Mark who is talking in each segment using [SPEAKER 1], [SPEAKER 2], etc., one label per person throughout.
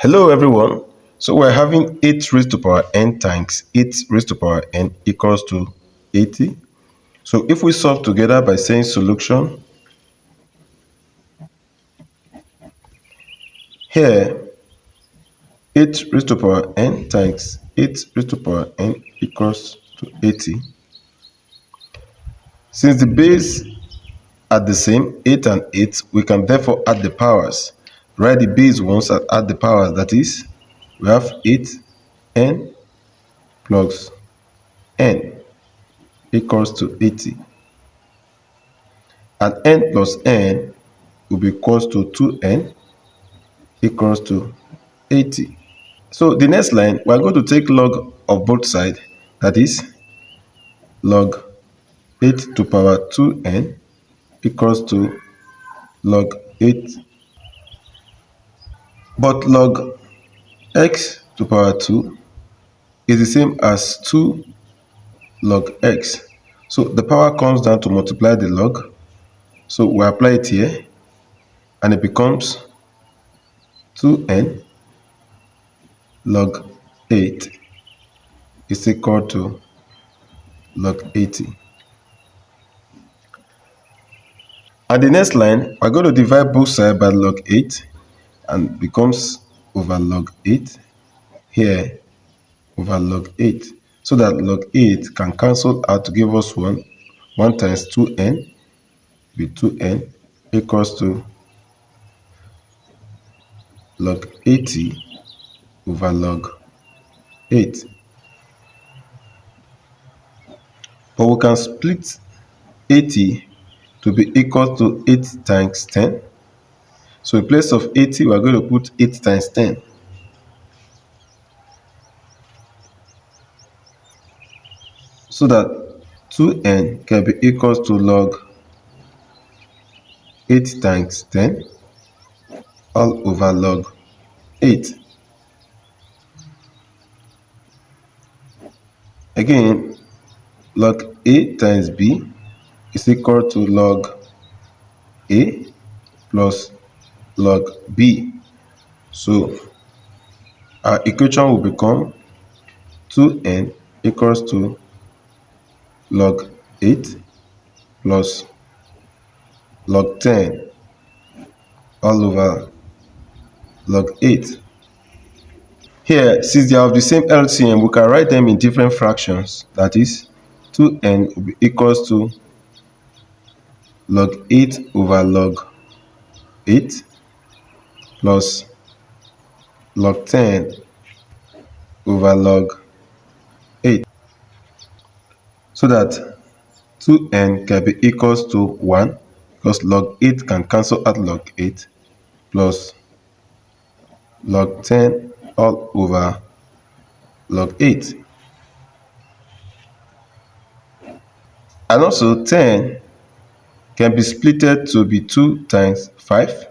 [SPEAKER 1] Hello everyone. So we're having 8 raised to power n times 8 raised to power n equals to 80. So if we solve together by saying solution, here 8 raised to power n times 8 raised to power n equals to 80. Since the base are the same, 8 and 8, we can therefore add the powers. Write the base ones and add the powers. That is, we have 8n plus n equals to 80. And n plus n will be equals to 2n equals to 80. So the next line, we are going to take log of both sides. That is, log 8 to power 2n equals to log 8. But log x to power 2 is the same as 2 log x. So the power comes down to multiply the log. So we apply it here and it becomes 2n log 8 is equal to log 80. And the next line, we're going to divide both sides by log 8 and becomes over log 8 here over log 8. So that log 8 can cancel out to give us 1. 1 times 2n with 2n equals to log 80 over log 8. But we can split 80 to be equal to 8 times 10. So in place of 80, we are going to put 8 times 10. So that 2n can be equals to log 8 times 10 all over log 8. Again, log a times b is equal to log a plus log b. So our equation will become 2n equals to log 8 plus log 10 all over log 8. Here, since they are of the same LCM, we can write them in different fractions. That is, 2n will be equals to log 8 over log 8 plus log 10 over log 8. So that 2n can be equals to 1 because log 8 can cancel out log 8 plus log 10 all over log 8. And also 10 can be splitted to be 2 times 5.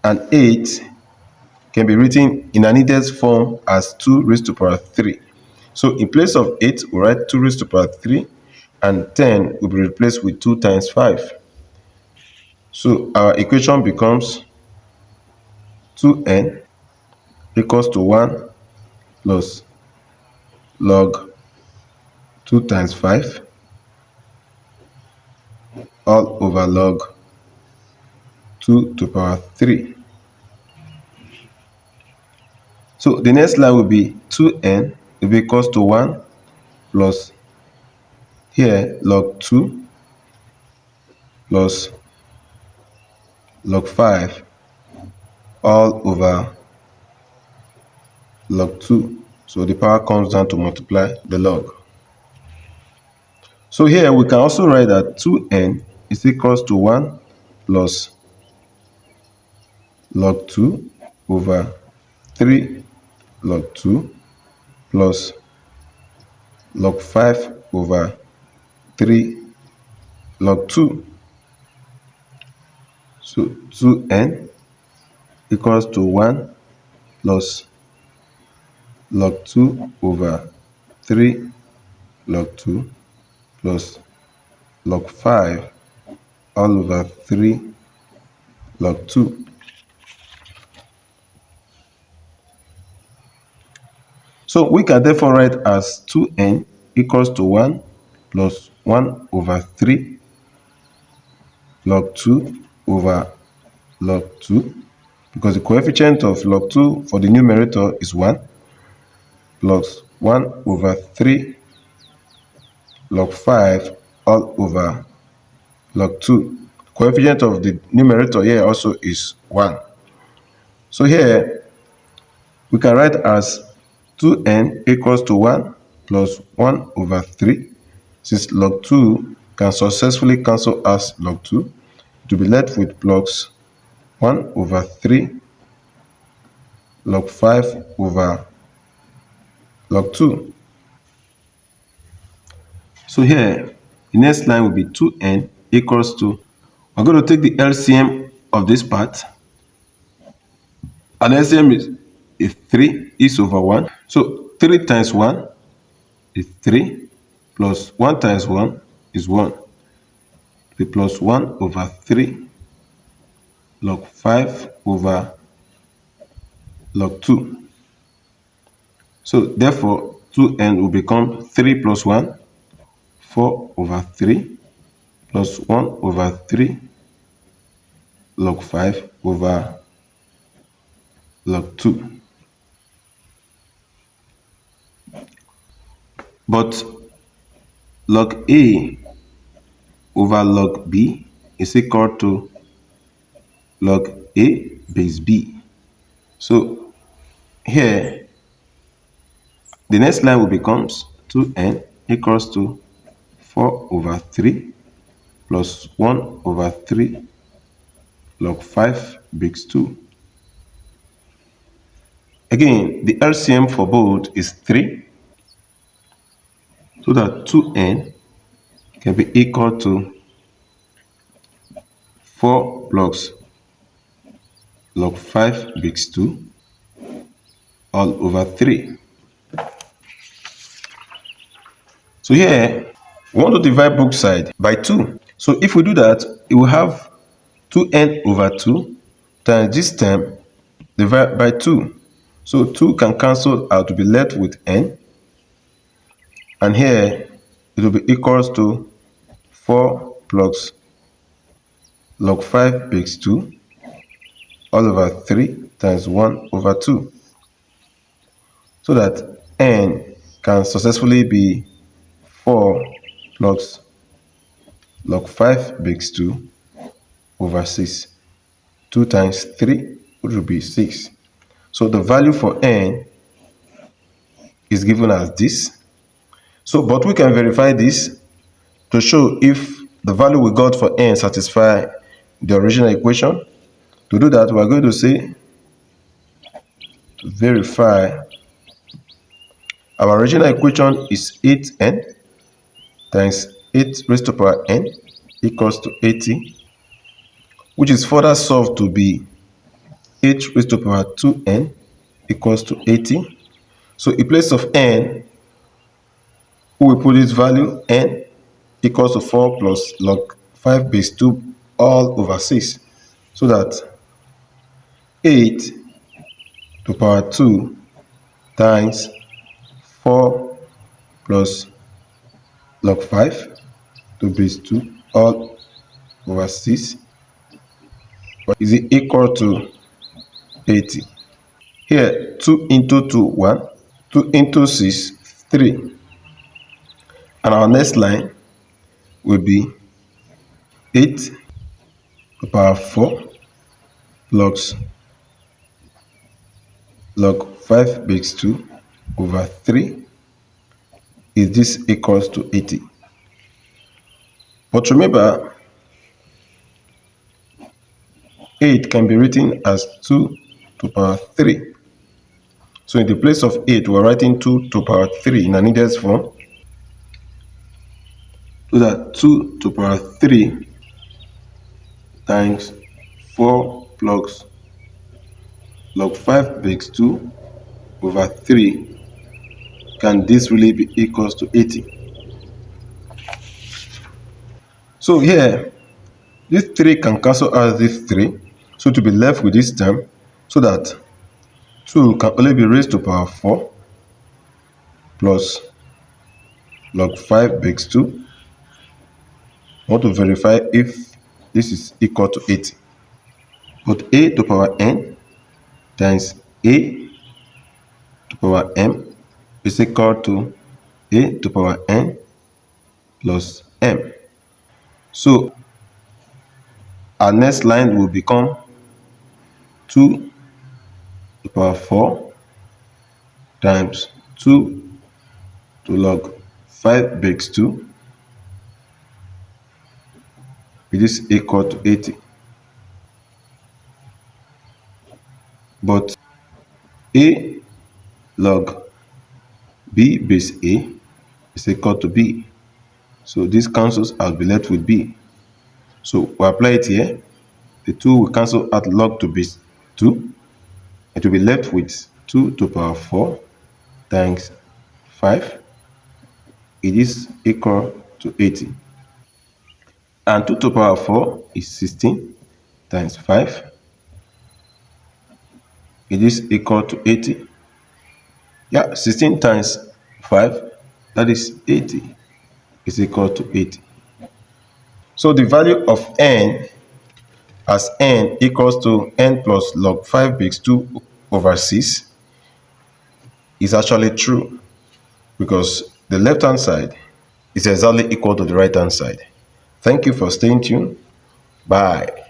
[SPEAKER 1] And 8 can be written in an index form as 2 raised to power 3. So in place of 8, we write 2 raised to power 3, and 10 will be replaced with 2 times 5. So our equation becomes 2n equals to 1 plus log 2 times 5 all over log 2 to power 3. So the next line will be 2n will be equals to 1 plus here log 2 plus log 5 all over log 2. So the power comes down to multiply the log. So here we can also write that 2n is equals to 1 plus log 2 over 3 log 2 plus log 5 over 3 log 2. So 2n equals to 1 plus log 2 over 3 log 2 plus log 5 all over 3 log 2. So we can therefore write as 2n equals to 1 plus 1 over 3 log 2 over log 2, because the coefficient of log 2 for the numerator is 1, plus 1 over 3 log 5 all over log 2. The coefficient of the numerator here also is 1. So here we can write as 2n equals to 1 plus 1 over 3. Since log 2 can successfully cancel as log 2, to be left with plus 1 over 3 log 5 over log 2. So here, the next line will be 2n equals to, we're going to take the LCM of this part. And LCM is 3 is over 1. So 3 times 1 is 3, plus 1 times 1 is 1. The plus 1 over 3 log 5 over log 2. So therefore, 2n will become 3 plus 1, 4 over 3, plus 1 over 3 log 5 over log 2. But log A over log B is equal to log A base B. So here, the next line will become 2n equals to 4 over 3 plus 1 over 3 log 5 base 2. Again, the LCM for both is 3, so that 2n can be equal to 4 plus log 5 base 2 all over 3. So here, we want to divide both sides by 2. So if we do that, it will have 2n over 2 times this term divided by 2. So 2 can cancel out to be left with n. And here, it will be equals to 4 plus log 5 base 2 all over 3 times 1 over 2. So that n can successfully be 4 plus log 5 base 2 over 6. 2 times 3 would be 6. So the value for n is given as this. So, but we can verify this to show if the value we got for n satisfy the original equation. To do that, we are going to say verify our original equation is 8n times 8 raised to power n equals to 80, which is further solved to be 8 raised to power 2n equals to 80. So in place of n, we will put its value n equals to 4 plus log 5 base 2 all over 6. So that 8 to power 2 times 4 plus log 5 to base 2 all over 6 is equal to 80. Here, 2 into 2, 1. 2 into 6, 3. And our next line will be 8 to power 4 plus log 5 base 2 over 3 is this equals to 80. But remember, 8 can be written as 2 to power 3. So in the place of 8, we're writing 2 to power 3 in an index form. So that 2 to power 3 times 4 plus log 5 base 2 over 3, can this really be equals to 80? So here, this 3 can cancel out this 3, so to be left with this term, so that 2 can only be raised to power 4 plus log 5 base 2. I want to verify if this is equal to 80. But a to power n times a to power m is equal to a to power n plus m. So our next line will become 2 to power 4 times 2 to log 5 base 2, which is equal to 80. But a log b base a is equal to b. So this cancels, I'll be left with b. So we apply it here. The 2 will cancel at log to base 2. It will be left with 2 to power 4 times 5. It is equal to 80. And 2 to power 4 is 16 times 5. It is equal to 80. Yeah, 16 times 5, that is 80, is equal to 80. So the value of n as n equals to n plus log 5 base 2 over 6 is actually true, because the left hand side is exactly equal to the right hand side. Thank you for staying tuned. Bye.